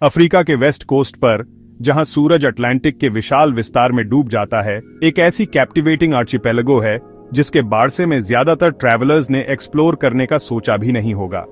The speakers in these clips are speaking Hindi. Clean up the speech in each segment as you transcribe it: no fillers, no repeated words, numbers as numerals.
अफ्रीका के वेस्ट कोस्ट पर, जहां सूरज अटलांटिक के विशाल विस्तार में डूब जाता है, एक ऐसी कैप्टिवेटिंग आर्चिपेलागो है जिसके बारसे में ज्यादातर ट्रैवलर्स ने एक्सप्लोर करने का सोचा भी नहीं होगा।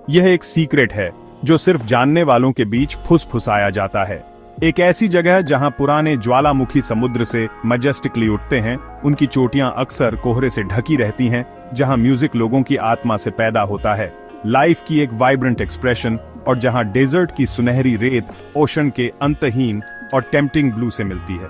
यह एक सीक्रेट है जो सिर्फ जानने वालों के बीच फुसफुसाया जाता है। एक ऐसी जगह जहां पुराने ज्वालामुखी समुद्र से मैजेस्टिकली उठते हैं, उनकी चोटियां अक्सर कोहरे से ढकी रहती हैं, जहां म्यूजिक लोगों की आत्मा से पैदा होता है, लाइफ की एक वाइब्रेंट एक्सप्रेशन, और जहां डेजर्ट की सुनहरी रेत ओशन के अंतहीन और टेम्पटिंग ब्लू से मिलती है।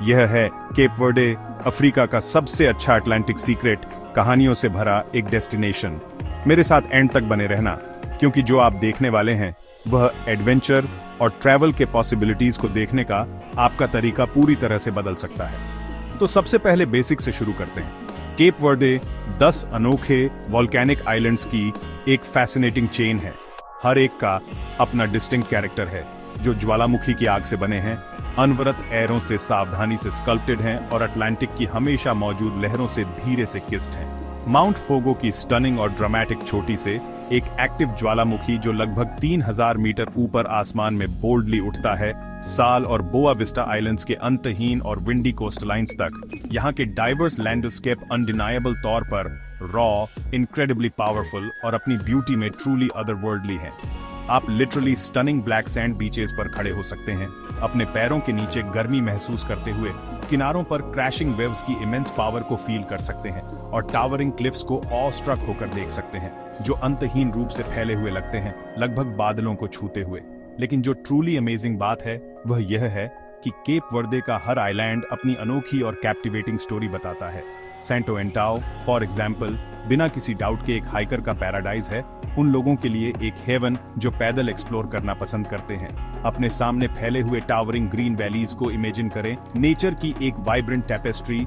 यह है केप वर्डे, अफ्रीका का सबसे अच्छा अटलांटिक सीक्रेट, कहानियों से भरा एक डेस्टिनेशन। मेरे साथ एंड तक बने रहना, क्योंकि जो आप देखने वाले हैं वह एडवेंचर और ट्रैवल के पॉसिबिलिटीज को देखने का आपका तरीका पूरी तरह से बदल सकता है। तो सबसे पहले बेसिक से शुरू करते हैं। केप वर्डे 10 अनोखे वॉल्केनिक आइलैंड्स की एक फैसिनेटिंग चेन है। हर एक का अपना डिस्टिंक्ट कैरेक्टर है, जो ज्वालामुखी की आग से बने हैं, अनवरत एरों से सावधानी से स्कल्प्टेड हैं और अटलांटिक की हमेशा मौजूद लहरों से धीरे से किस्ड हैं। माउंट फोगो की स्टनिंग और ड्रामेटिक चोटी से एक एक्टिव ज्वालामुखी जो लगभग 3000 मीटर ऊपर आसमान में बोल्डली उठता है, साल और बोआ विस्टा आइलैंड्स के अंतहीन और विंडी कोस्टलाइंस तक, यहाँ के डाइवर्स लैंडस्केप अनडिनाएबल तौर पर रॉ, इनक्रेडिबली पावरफुल और अपनी ब्यूटी में ट्रूली अदरवर्ल्डली हैं। आप literally stunning black sand beaches पर खड़े हो सकते हैं, अपने पैरों के नीचे गर्मी महसूस करते हुए किनारों पर क्रैशिंग वेव्स की इमेंस पावर को फील कर सकते हैं, और टावरिंग क्लिफ्स को ऑ स्ट्रक होकर देख सकते हैं, जो अंतहीन रूप से फैले हुए लगते हैं, लगभग बादलों को छूते हुए। लेकिन जो ट्रूली अमेजिंग बात है वह यह है कि केप वर्दे का हर आइलैंड अपनी अनोखी और कैप्टिवेटिंग स्टोरी बताता है। सेंटो एंटाओ, फॉर एग्जाम्पल, बिना किसी डाउट के एक हाइकर का पैराडाइज है, उन लोगों के लिए एक हेवन जो पैदल एक्सप्लोर करना पसंद करते हैं। अपने सामने फैले हुए टावरिंग ग्रीन वैलीज को इमेजिन करें, नेचर की एक वाइब्रेंट टेपेस्ट्री,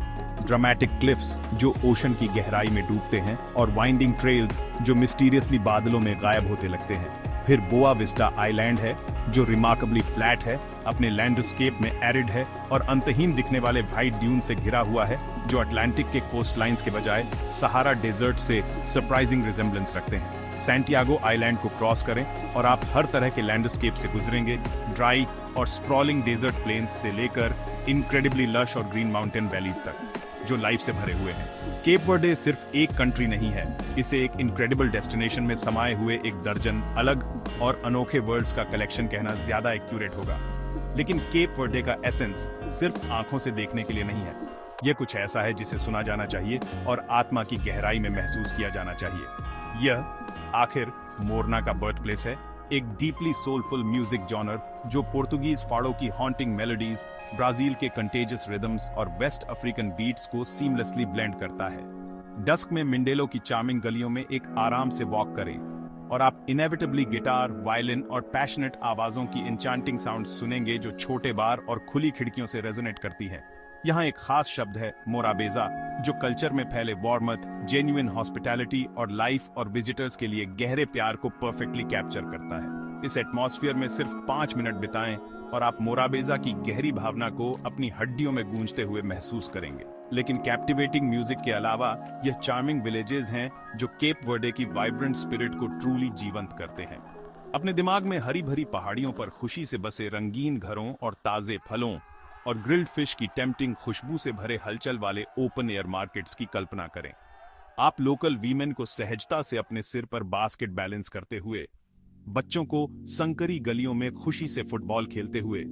ड्रामेटिक क्लिफ्स जो ओशन की गहराई में डूबते हैं, और वाइंडिंग ट्रेल्स जो मिस्टीरियसली बादलों में गायब होते लगते हैं। फिर बोआ विस्टा आइलैंड है जो रिमार्केबली फ्लैट है, अपने लैंडस्केप में एरिड है और अंतहीन दिखने वाले व्हाइट ड्यून से घिरा हुआ है, जो अटलांटिक के कोस्टलाइंस के बजाय सहारा डेजर्ट से सरप्राइजिंग रिजेम्बलेंस रखते हैं। सैंटियागो आइलैंड को क्रॉस करें और आप हर तरह के लैंडस्केप से गुजरेंगे, ड्राई और स्प्रॉलिंग डेजर्ट प्लेन्स से लेकर इनक्रेडिबली लश और ग्रीन माउंटेन वैलीज तक, जो लाइफ से भरे हुए हैं। केप वर्डे सिर्फ एक कंट्री नहीं है, इसे एक इनक्रेडिबल डेस्टिनेशन में समाये हुए एक दर्जन अलग और अनोखे वर्ड्स का कलेक्शन कहना ज्यादा एक्यूरेट होगा। लेकिन केप वर्डे का एसेंस सिर्फ आंखों से देखने के लिए नहीं है, यह कुछ ऐसा है जिसे सुना जाना चाहिए और आत्मा की गहराई में महसूस किया जाना चाहिए। यह आखिर मोरना का बर्थ प्लेस है, एक डीपली सोलफुल म्यूजिक जॉनर जो पोर्तुगीज फाड़ों की हॉन्टिंग मेलोडीज, ब्राजील के कंटेजियस रिदम्स और वेस्ट अफ्रीकन बीट्स को सीमलेसली ब्लेंड करता है। डस्क में मिंडेलो की चार्मिंग गलियों में एक आराम से वॉक करें और आप इनेविटेबली गिटार, वायलिन और पैशनेट आवाजों की इंचांटिंग साउंड सुनेंगे जो छोटे बार और खुली खिड़कियों से रेजोनेट करती है। यहाँ एक खास शब्द है मोराबेजा, जो कल्चर में फैले वार्मथ, जेन्युइन हॉस्पिटैलिटी और लाइफ और विजिटर्स के लिए गहरे प्यार को परफेक्टली कैप्चर करता है। इस एटमॉस्फेयर में सिर्फ 5 मिनट बिताएं और आप मोराबेजा की गहरी भावना को अपनी हड्डियों में गूंजते हुए महसूस करेंगे। लेकिन कैप्टिवेटिंग म्यूजिक के अलावा यह चार्मिंग विलेजेस हैं जो केप वर्डे की वाइब्रेंट स्पिरिट को ट्रूली जीवंत करते हैं। अपने दिमाग में हरी भरी पहाड़ियों पर खुशी से बसे रंगीन घरों और ताजे फलों और ग्रिल्ड फिश की टेम्पटिंग खुशबू से भरे हलचल वाले ओपन एयर मार्केट्स की कल्पना करें। आप लोकल वीमेन को सहजता से अपने सिर पर बास्केट बैलेंस करते हुए, बच्चों को संकरी गलियों में खुशी से फुटबॉल खेलते हुए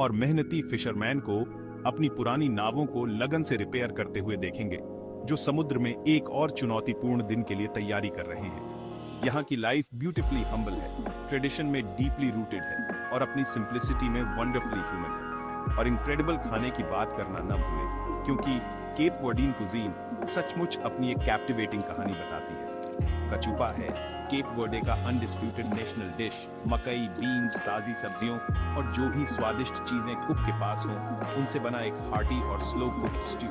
और मेहनती फिशरमैन को अपनी पुरानी नावों को लगन से रिपेयर करते हुए देखेंगे, जो समुद्र में एक और चुनौतीपूर्ण दिन के लिए तैयारी कर रहे हैं। यहाँ की लाइफ ब्यूटीफुली हम्बल है, ट्रेडिशन में डीपली रूटेड है और अपनी सिंप्लिसिटी में वंडरफुली ह्यूमन है। और इनक्रेडिबल खाने की बात करना न भूलें, क्योंकि केप वर्डीन कुजीन सचमुच अपनी एक कैप्टिवेटिंग कहानी बताती है। कचूपा है केप वर्डे का अनडिस्प्यूटेड नेशनल डिश। मकई, बीन्स, ताजी सब्जियों और जो भी स्वादिष्ट चीजें कुक के पास हों, उनसे बना एक हार्टी और स्लो कुक्ड स्ट्यू।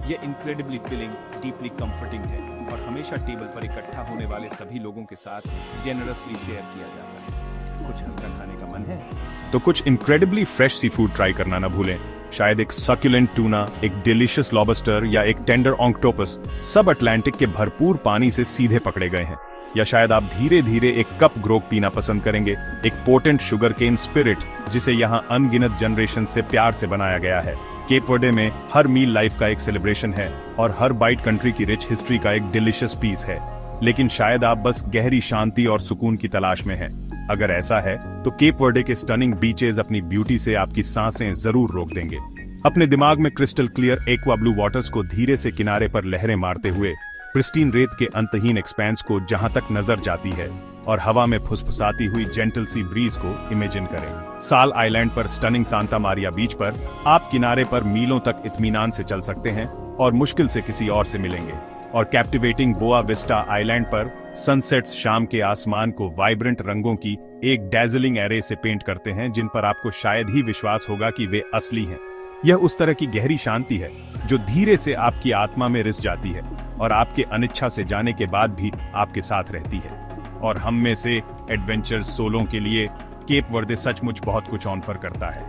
यह इनक्रेडिबली फिलिंग, डीपली कंफर्टिंग है और हमेशा टेबल पर इकट्ठा होने वाले सभी लोगों के साथ जेनरसली शेयर किया जाता है। कुछ हल्का खाने का मन है तो कुछ incredibly fresh sea food try करना ना भूलें। शायद एक सक्यूलेंट टूना, एक डिलीशियस लॉबस्टर या एक टेंडर ऑक्टोपस, सब अटलांटिक के भरपूर पानी से सीधे पकड़े गए हैं। या शायद आप धीरे धीरे एक कप ग्रोक पीना पसंद करेंगे, एक पोटेंट शुगर केन स्पिरिट जिसे यहाँ अनगिनत जनरेशन से प्यार से बनाया गया है। केप वर्डे में हर मील लाइफ का एक सेलिब्रेशन है और हर बाइट कंट्री की रिच हिस्ट्री का एक डिलिशियस पीस है। लेकिन शायद आप बस गहरी शांति और सुकून की तलाश में हैं। अगर ऐसा है तो केप वर्डे के स्टनिंग बीचेस अपनी ब्यूटी से आपकी सांसें जरूर रोक देंगे। अपने दिमाग में crystal clear aqua blue waters को धीरे से किनारे पर लहरें मारते हुए, प्रिस्टीन रेत के अंतहीन एक्सपेंस को जहां तक नजर जाती है और हवा में फुसफुसाती हुई जेंटल सी ब्रीज को इमेजिन करें। साल आइलैंड पर स्टनिंग सांता मारिया बीच पर आप किनारे पर मीलों तक इत्मीनान से चल सकते हैं और मुश्किल से किसी और से मिलेंगे। और कैप्टिवेटिंग बोआ विस्टा आइलैंड पर सनसेट्स शाम के आसमान को वाइब्रेंट रंगों की एक डैजलिंग एरे से पेंट करते हैं जिन पर आपको शायद ही विश्वास होगा कि वे असली हैं। यह उस तरह की गहरी शांति है जो धीरे से आपकी आत्मा में रिस जाती है और आपके अनिच्छा से जाने के बाद भी आपके साथ रहती है। और हम में से एडवेंचर सोलों के लिए केप वर्दे सचमुच बहुत कुछ ऑफर करता है।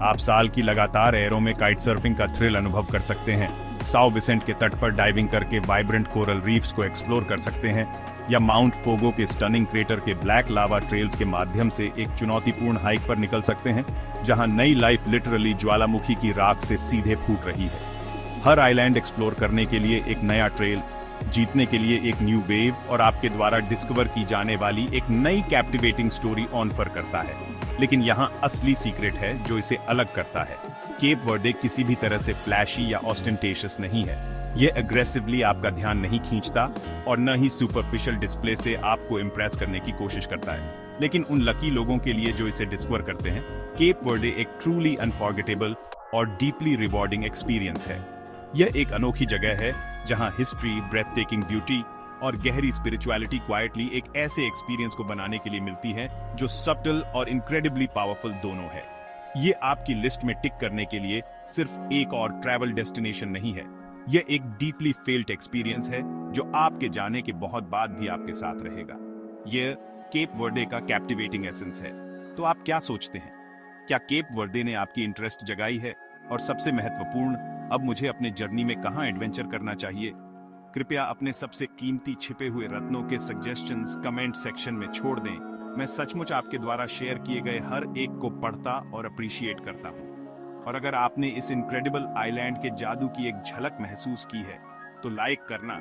आप साल की लगातार एयरों में काइट सर्फिंग का थ्रिल अनुभव कर सकते हैं, साओ विसेंट के तट पर डाइविंग करके वाइब्रेंट कोरल रीफ्स को एक्सप्लोर कर सकते हैं, या माउंट फोगो के स्टनिंग क्रेटर के ब्लैक लावा ट्रेल्स के माध्यम से एक चुनौतीपूर्ण हाइक पर निकल सकते हैं जहां नई लाइफ लिटरली ज्वालामुखी की राख से सीधे फूट रही है। हर आइलैंड एक्सप्लोर करने के लिए एक नया ट्रेल, जीतने के लिए एक न्यू वेव और आपके द्वारा डिस्कवर की जाने वाली एक नई कैप्टिवेटिंग स्टोरी ऑफर करता है। लेकिन यहाँ असली सीक्रेट है जो इसे अलग करता है। केप वर्डे किसी भी तरह से फ्लैशी या ऑस्टेंटेशियस नहीं है। यह एग्रेसिवली आपका ध्यान नहीं खींचता और न ही सुपरफिशियल डिस्प्ले से आपको इम्प्रेस करने की कोशिश करता है। लेकिन उन लकी लोगों के लिए जो इसे डिस्कवर करते हैं, केप वर्डे एक ट्रूली अनफॉरगेटेबल और डीपली रिवॉर्डिंग एक्सपीरियंस है। यह एक अनोखी जगह है जहां हिस्ट्री, ब्रेथ टेकिंग ब्यूटी और गहरी स्पिरिचुअलिटी क्वाइटली एक ऐसे एक्सपीरियंस को बनाने के लिए मिलती है जो सब्टल और इनक्रेडिबली पावरफुल दोनों है। ये आपकी लिस्ट में टिक करने के लिए सिर्फ एक और ट्रैवल डेस्टिनेशन नहीं है, यह एक डीपली फेल्ट एक्सपीरियंस है जो आपके जाने के बहुत बाद भी आपके साथ रहेगा। यह केप वर्दे का कैप्टिवेटिंग एसेंस है। तो आप क्या सोचते हैं? क्या केप वर्दे ने आपकी इंटरेस्ट जगाई है? और सबसे महत्वपूर्ण, अब मुझे अपने जर्नी में कहां एडवेंचर करना चाहिए? कृपया अपने सबसे कीमती छिपे हुए रत्नों के सजेशंस कमेंट सेक्शन में छोड़ दें। मैं सचमुच आपके द्वारा शेयर किए गए हर एक को पढ़ता और अप्रिशिएट करता हूं। और अगर आपने इस इनक्रेडिबल आइलैंड के जादू की एक झलक महसूस की है तो लाइक करना,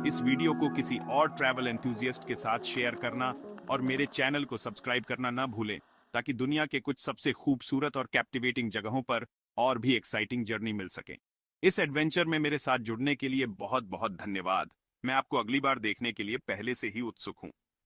इस वीडियो को किसी और ट्रैवल एंथुसियास्ट के साथ शेयर करना और मेरे चैनल को सब्सक्राइब करना ना भूलें ताकि दुनिया के कुछ सबसे खूबसूरत और कैप्टिवेटिंग जगहों पर और भी एक्साइटिंग जर्नी मिल सके। इस एडवेंचर में मेरे साथ जुड़ने के लिए बहुत बहुत धन्यवाद। मैं आपको अगली बार देखने के लिए पहले से ही उत्सुक हूं।